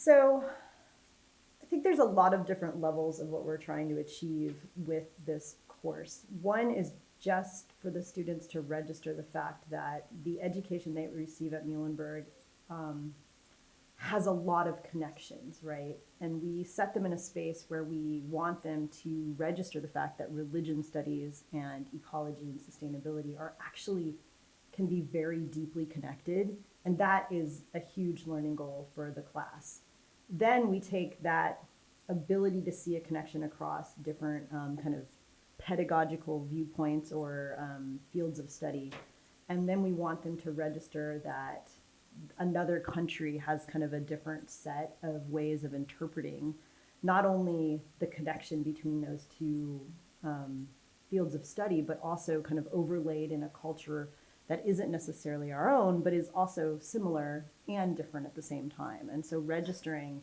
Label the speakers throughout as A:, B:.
A: So I think there's a lot of different levels of what we're trying to achieve with this course. One is just for the students to register the fact that the education they receive at Muhlenberg has a lot of connections, right? And we set them in a space where we want them to register the fact that religion studies and ecology and sustainability are actually can be very deeply connected. And that is a huge learning goal for the class. Then we take that ability to see a connection across different kind of pedagogical viewpoints or fields of study. And then we want them to register that another country has kind of a different set of ways of interpreting not only the connection between those two fields of study, but also kind of overlaid in a culture that isn't necessarily our own, but is also similar and different at the same time. And so registering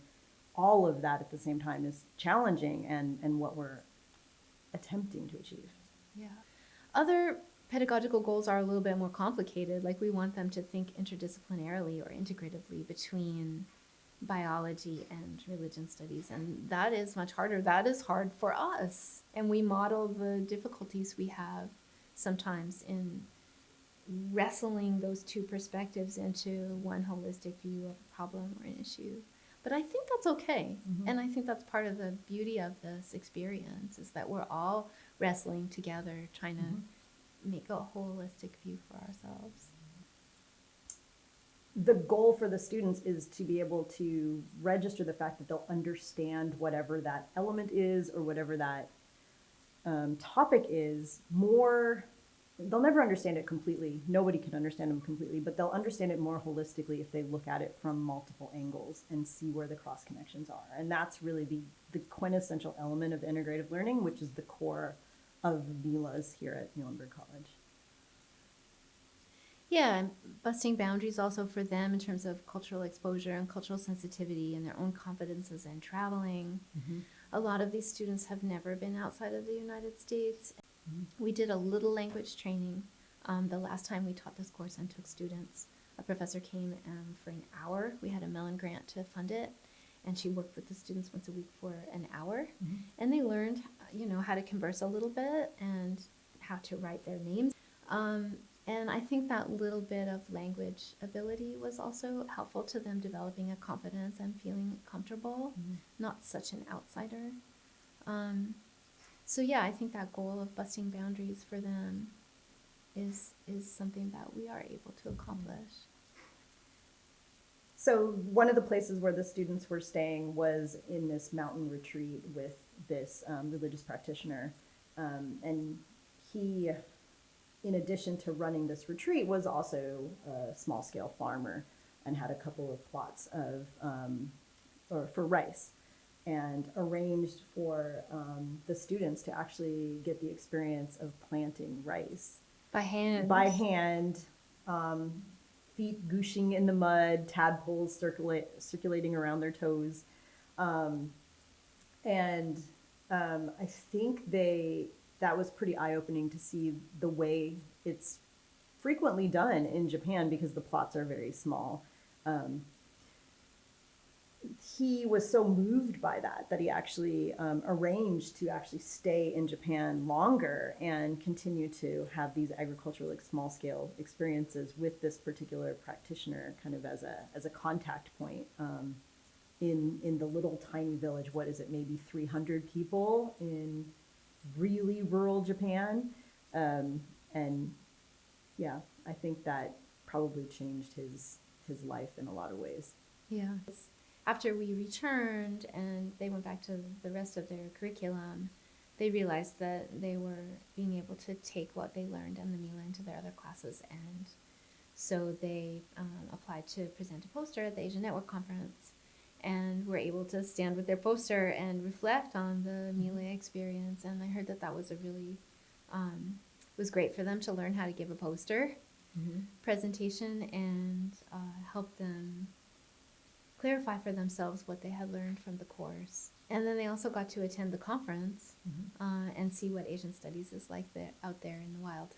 A: all of that at the same time is challenging and what we're attempting to achieve.
B: Yeah. Other pedagogical goals are a little bit more complicated. Like we want them to think interdisciplinarily or integratively between biology and religion studies. And that is much harder. That is hard for us. And we model the difficulties we have sometimes in wrestling those two perspectives into one holistic view of a problem or an issue. But I think that's okay.
A: Mm-hmm.
B: And I think that's part of the beauty of this experience is that we're all wrestling together, trying to make a holistic view for ourselves.
A: The goal for the students is to be able to register the fact that they'll understand whatever that element is or whatever that topic is more. They'll never understand it completely. Nobody can understand them completely, but they'll understand it more holistically if they look at it from multiple angles and see where the cross connections are. And that's really the quintessential element of integrative learning, which is the core of MILAs here at Muhlenberg College.
B: Yeah, busting boundaries also for them in terms of cultural exposure and cultural sensitivity and their own confidences in traveling.
A: Mm-hmm.
B: A lot of these students have never been outside of the United States.
A: Mm-hmm.
B: We did a little language training the last time we taught this course and took students. A professor came for an hour. We had a Mellon grant to fund it, and she worked with the students once a week for an hour.
A: Mm-hmm.
B: And they learned, how to converse a little bit and how to write their names. And I think that little bit of language ability was also helpful to them developing a confidence and feeling comfortable, not such an outsider. So yeah, I think that goal of busting boundaries for them is something that we are able to accomplish.
A: So one of the places where the students were staying was in this mountain retreat with this religious practitioner. And he, in addition to running this retreat, was also a small-scale farmer and had a couple of plots for rice, and arranged for the students to actually get the experience of planting rice
B: By hand.
A: By hand, feet gooshing in the mud, tadpoles circulating around their toes. And I think that was pretty eye-opening to see the way it's frequently done in Japan because the plots are very small. He was so moved by that he actually arranged to actually stay in Japan longer and continue to have these agricultural small-scale experiences with this particular practitioner kind of as a contact point in the little tiny village. What is it, maybe 300 people in really rural Japan? And yeah, I think that probably changed his life in a lot of ways.
B: Yeah. After we returned and they went back to the rest of their curriculum, they realized that they were being able to take what they learned in the Mila into their other classes. And so they applied to present a poster at the Asian Network Conference and were able to stand with their poster and reflect on the Mila experience. And I heard that was a really, was great for them to learn how to give a poster presentation and help them clarify for themselves what they had learned from the course. And then they also got to attend the conference and see what Asian studies is like out there in the wild.